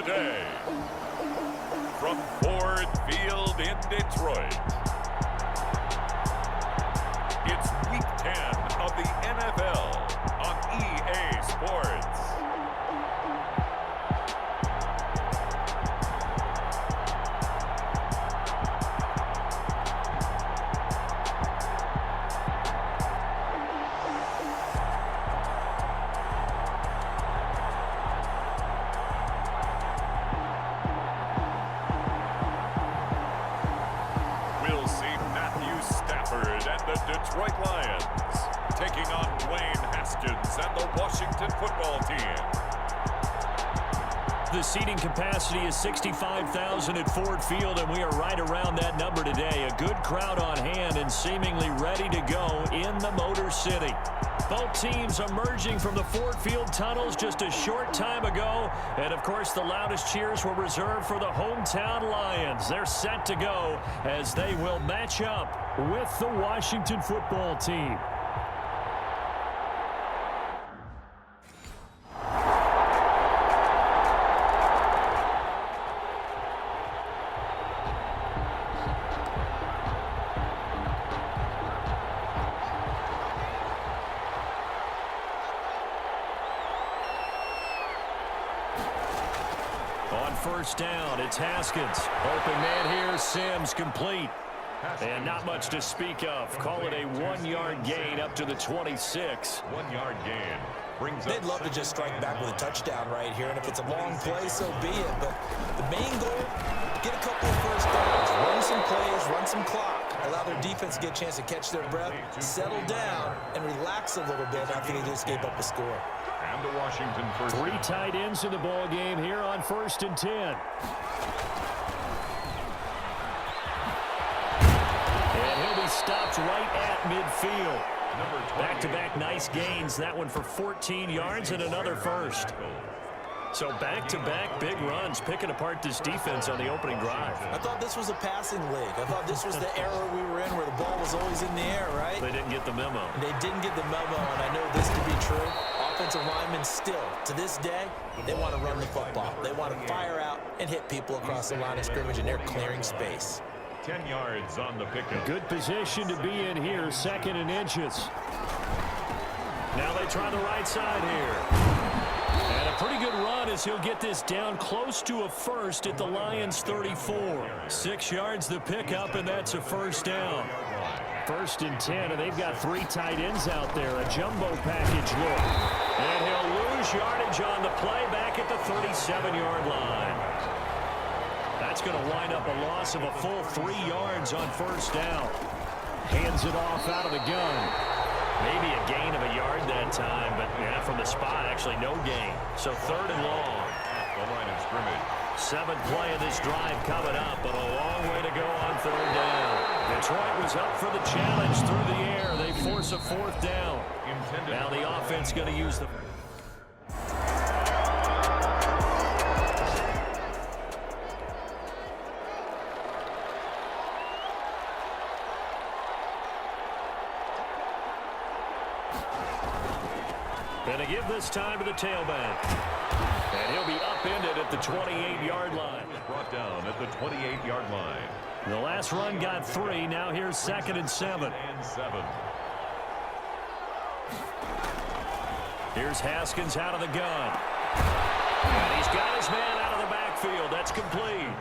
today, from Ford Field in Detroit, it's Week 10 of the NFL on EA Sports. Detroit Lions taking on Dwayne Haskins and the Washington football team. The seating capacity is 65,000 at Ford Field, and we are right around that number today. A good crowd on hand and seemingly ready to go in the Motor City. Both teams emerging from the Ford Field tunnels just a short time ago. And, of course, the loudest cheers were reserved for the hometown Lions. They're set to go as they will match up with the Washington football team. On first down, it's Haskins. Open man here, Sims complete. And not much to speak of. Call it a 1-yard gain up to the 26. 1-yard gain. They'd love to just strike back with a touchdown right here, and if it's a long play, so be it. But the main goal, get a couple of first downs, run some plays, run some clock, allow their defense to get a chance to catch their breath, settle down, and relax a little bit after they just gave up a score. And the Washington first. 3 tight ends in the ball game here on 1st and 10. And he'll be stopped right at midfield. Back-to-back nice gains. That one for 14 yards and another first. So back-to-back big runs, picking apart this defense on the opening drive. I thought this was a passing league. I thought this was the era we were in where the ball was always in the air, right? They didn't get the memo. They didn't get the memo, and I know this to be true. Offensive linemen still, to this day, they want to run the football. They want to fire out and hit people across the line of scrimmage, and they're clearing space. 10 yards on the pickup. Good position to be in here, 2nd and inches. Now they try the right side here. And a pretty good run as he'll get this down close to a first at the Lions 34. 6 yards the pickup, and that's a first down. 1st and 10, and they've got 3 tight ends out there. A jumbo package look. And he'll lose yardage on the play back at the 37-yard line. That's going to wind up a loss of a full 3 yards on first down. Hands it off out of the gun. Maybe a gain of a yard that time, but yeah, from the spot, actually no gain. So 3rd and long. The line of scrimmage. 7th play of this drive coming up, but a long way to go on 3rd down. Detroit was up for the challenge through the air. They force a 4th down. Now the offense going to use the... And to give this time to the tailback. And he'll be upended at the 28-yard line. Brought down at the 28-yard line. The last run got 3. Now here's 2nd and 7. Here's Haskins out of the gun. And he's got his man out of the backfield. That's complete.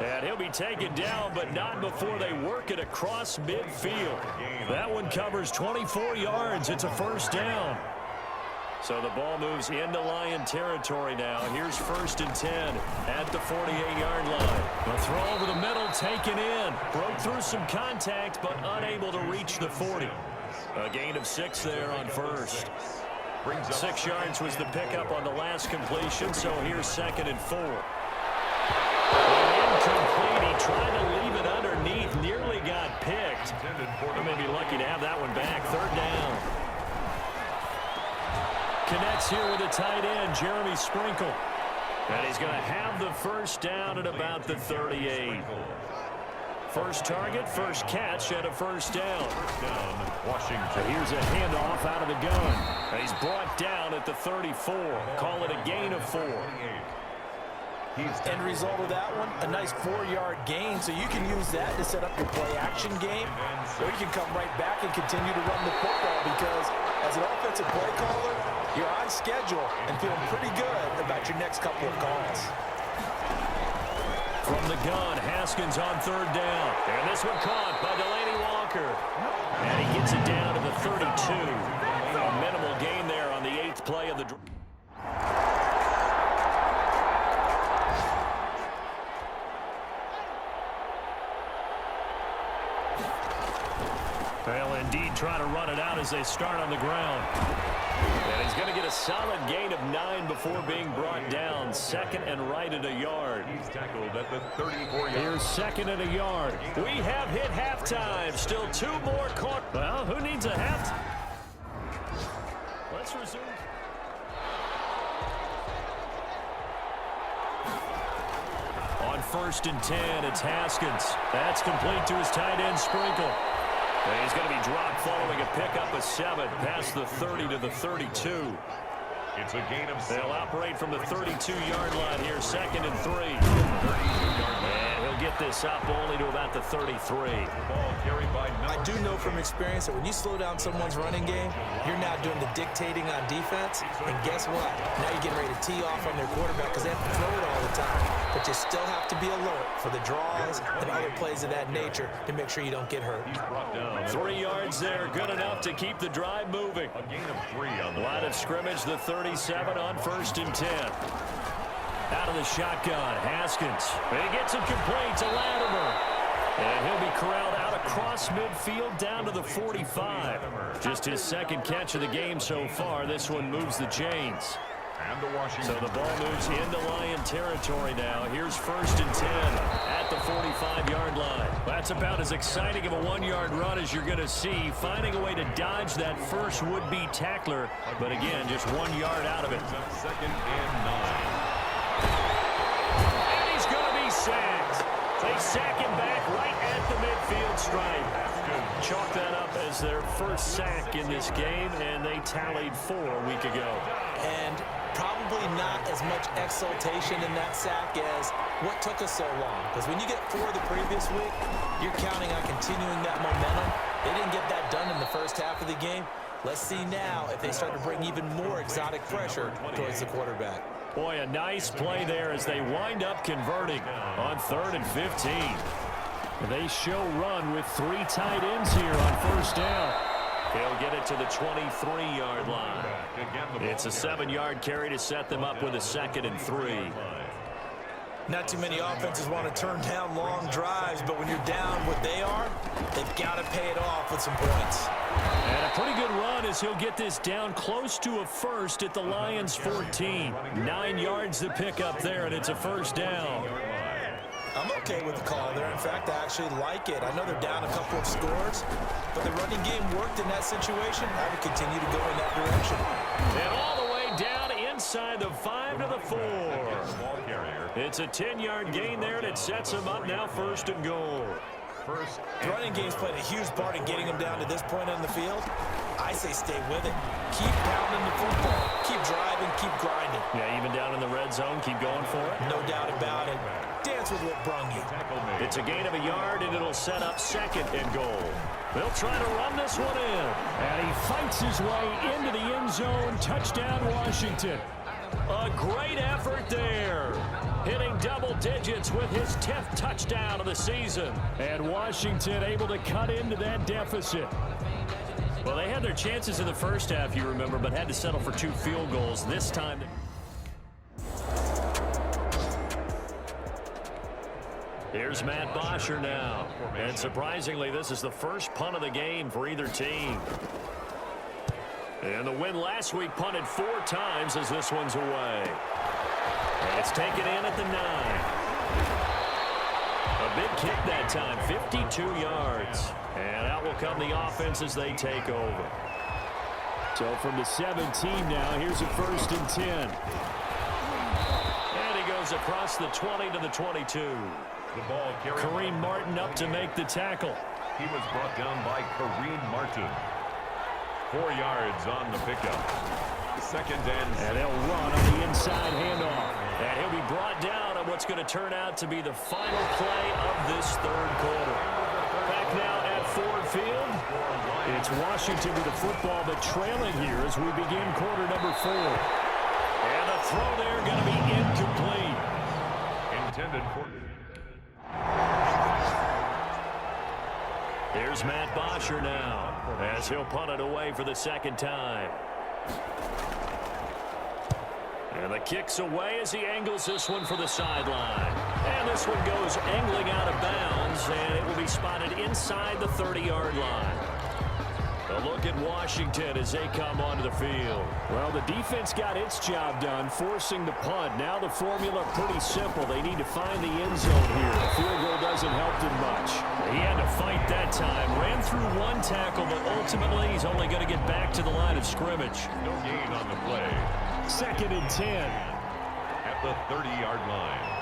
And he'll be taken down, but not before they work it across midfield. That one covers 24 yards. It's a first down. So the ball moves into Lion territory now. Here's 1st and 10 at the 48-yard line. The throw over the middle taken in. Broke through some contact, but unable to reach the 40. A gain of 6 there on first. 6 yards was the pickup on the last completion, so here's 2nd and 4. Incomplete. He tried to leave it underneath. Nearly got picked. He may be lucky to have that one back. 3rd down. Connects here with a tight end, Jeremy Sprinkle. And he's going to have the first down at about the 38. First target, first catch, and a first down. Washington. Here's a handoff out of the gun. And he's brought down at the 34. Call it a gain of 4. End result of that one, a nice 4-yard gain, so you can use that to set up your play-action game, or you can come right back and continue to run the football because as an offensive play caller, you're on schedule and feeling pretty good about your next couple of calls. From the gun, Haskins on third down. And this one caught by Delaney Walker. And he gets it down to the 32. A minimal gain there on the 8th play of the drive. They'll indeed try to run it out as they start on the ground. And he's going to get a solid gain of 9 before being brought down. Second and right at a yard. He's tackled at the 34-yard. Here's second and a yard. We have hit halftime. Still 2 more quarters. Well, who needs a half? Let's resume. On 1st and 10, it's Haskins. That's complete to his tight end, Sprinkle. And he's going to be dropped following a pickup of 7 past the 30 to the 32. It's a gain of 7. They'll operate from the 32-yard line here, 2nd and 3. And he'll get this up only to about the 33. Ball carried by I do know from experience that when you slow down someone's running game, you're now doing the dictating on defense. And guess what? Now you're getting ready to tee off on their quarterback because they have to throw it all the time. But you still have to be alert for the draws and other plays of that nature to make sure you don't get hurt. 3 yards there, good enough to keep the drive moving. A gain of 3 on the line of scrimmage, the 37 on 1st and 10. Out of the shotgun, Haskins. And he gets it complete to Latimer. And he'll be corralled out across midfield down to the 45. Just his 2nd catch of the game so far. This one moves the chains. And the Washington. So the ball moves into Lion territory now. Here's 1st and 10 at the 45-yard line. That's about as exciting of a 1-yard run as you're going to see. Finding a way to dodge that first would-be tackler. But again, just 1 yard out of it. 2nd and 9. And he's going to be sacked. They sack him back right at the midfield stripe. Chalk that up as their first sack in this game, and they tallied 4 a week ago. And probably not as much exultation in that sack as what took us so long. Because when you get 4 the previous week, you're counting on continuing that momentum. They didn't get that done in the first half of the game. Let's see now if they start to bring even more exotic pressure towards the quarterback. Boy, a nice play there as they wind up converting on 3rd and 15. They show run with 3 tight ends here on 1st down. They'll get it to the 23-yard line. It's a 7-yard carry to set them up with a 2nd and 3. Not too many offenses want to turn down long drives, but when you're down what they are, they've got to pay it off with some points. And a pretty good run as he'll get this down close to a 1st at the Lions' 14. 9 yards to pick up there, and it's a 1st down. I'm okay with the call there. In fact, I actually like it. I know they're down a couple of scores, but the running game worked in that situation. I would continue to go in that direction. And all the way down inside the 5 to the 4. It's a 10-yard gain there, and it sets them up now 1st and goal. The running game's played a huge part in getting them down to this point on the field. I say stay with it. Keep pounding the football. Keep driving. Keep grinding. Yeah, even down in the red zone, keep going for it. No doubt about it. Dance with what brung you. It's a gain of a yard, and it'll set up 2nd and goal. They'll try to run this one in. And he fights his way into the end zone. Touchdown, Washington. A great effort there. Hitting double digits with his 10th touchdown of the season. And Washington able to cut into that deficit. Well, they had their chances in the first half, you remember, but had to settle for 2 field goals. This time. Here's Matt Bosher now. And surprisingly, this is the first punt of the game for either team. And the win last week punted 4 times as this one's away. And it's taken in at the 9. A big kick that time, 52 yards. And out will come the offense as they take over. So from the 17 now, here's a 1st and 10. And he goes across the 20 to the 22. The ball carried. Kareem Martin up to make the tackle. He was brought down by Kareem Martin. 4 yards on the pickup. 2nd and they'll run on the inside handoff. And he'll be brought down at to turn out to be the final play of this third quarter. Back now at Ford Field. It's Washington with the football, but trailing here as we begin quarter number 4. And the throw there going to be incomplete. Intended for... Here's Matt Bosher now as he'll punt it away for the second time. And the kick's away as he angles this one for the sideline. And this one goes angling out of bounds, and it will be spotted inside the 30-yard line. A look at Washington as they come onto the field. Well, the defense got its job done, forcing the punt. Now the formula pretty simple. They need to find the end zone here. The field goal doesn't help them much. He had to fight that time. Ran through one tackle, but ultimately he's only going to get back to the line of scrimmage. No gain on the play. 2nd and 10. At the 30-yard line.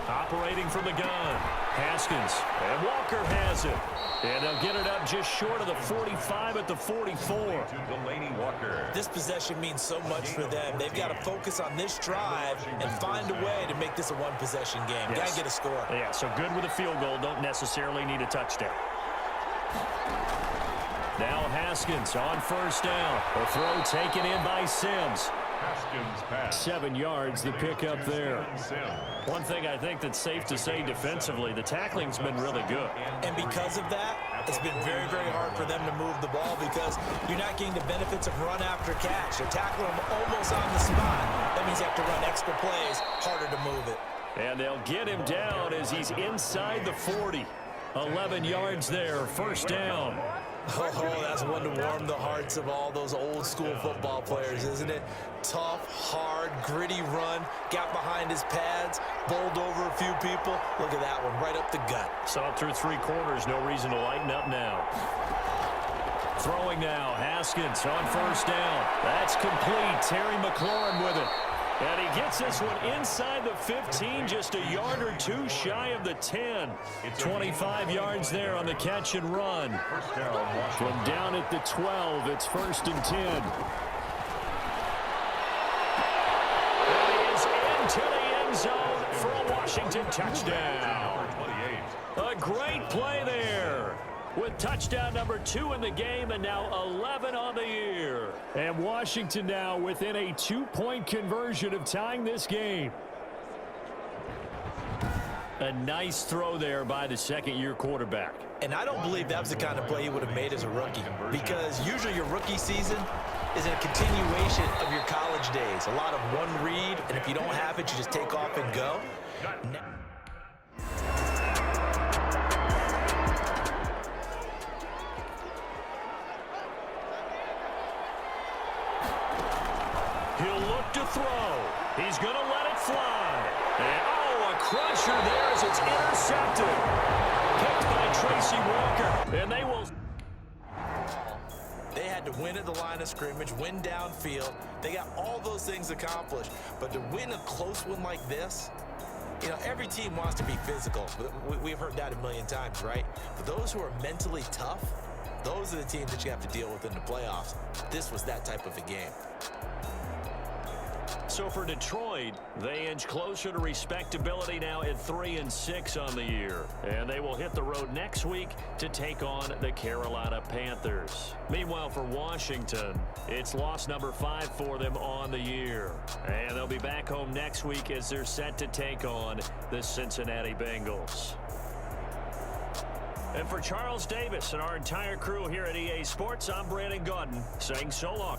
Operating from the gun. Haskins. And Walker has it. And they'll get it up just short of the 45 at the 44. To Delaney Walker. This possession means so much for them. They've got to focus on this drive and find a way to make this a one-possession game. Yes. Got to get a score. Yeah, so good with a field goal. Don't necessarily need a touchdown. Now Haskins on first down. A throw taken in by Sims. Haskins pass. 7 yards, the pickup there. One thing I think that's safe to say defensively, the tackling's been really good. And because of that, it's been very, very hard for them to move the ball because you're not getting the benefits of run after catch. You're tackling them almost on the spot. That means you have to run extra plays, harder to move it. And they'll get him down as he's inside the 40. 11 yards there, first down. Oh, that's one to warm the hearts of all those old school football players, isn't it? Tough, hard, gritty run, got behind his pads, bowled over a few people. Look at that one, right up the gut. Saw through 3 quarters, no reason to lighten up now. Throwing now, Haskins on first down. That's complete. Terry McLaurin with it. And he gets this one inside the 15, just a yard or 2 shy of the 10. 25 yards there on the catch and run. From down at the 12, it's 1st and 10. And he is into the end zone for a Washington touchdown. A great play there, with touchdown number 2 in the game and now 11 on the year. And Washington now within a 2-point conversion of tying this game. A nice throw there by the second-year quarterback. And I don't believe that was the kind of play he would have made as a rookie, because usually your rookie season is a continuation of your college days. A lot of one read, and if you don't have it, you just take off and go. He'll look to throw. He's going to let it fly. And, oh, a crusher there as it's intercepted. Picked by Tracy Walker. And they will... They had to win at the line of scrimmage, win downfield. They got all those things accomplished. But to win a close one like this, you know, every team wants to be physical. We've heard that a million times, right? But those who are mentally tough, those are the teams that you have to deal with in the playoffs. This was that type of a game. So for Detroit, they inch closer to respectability now at 3-6 on the year. And they will hit the road next week to take on the Carolina Panthers. Meanwhile, for Washington, it's loss number 5 for them on the year. And they'll be back home next week as they're set to take on the Cincinnati Bengals. And for Charles Davis and our entire crew here at EA Sports, I'm Brandon Gaudin saying so long.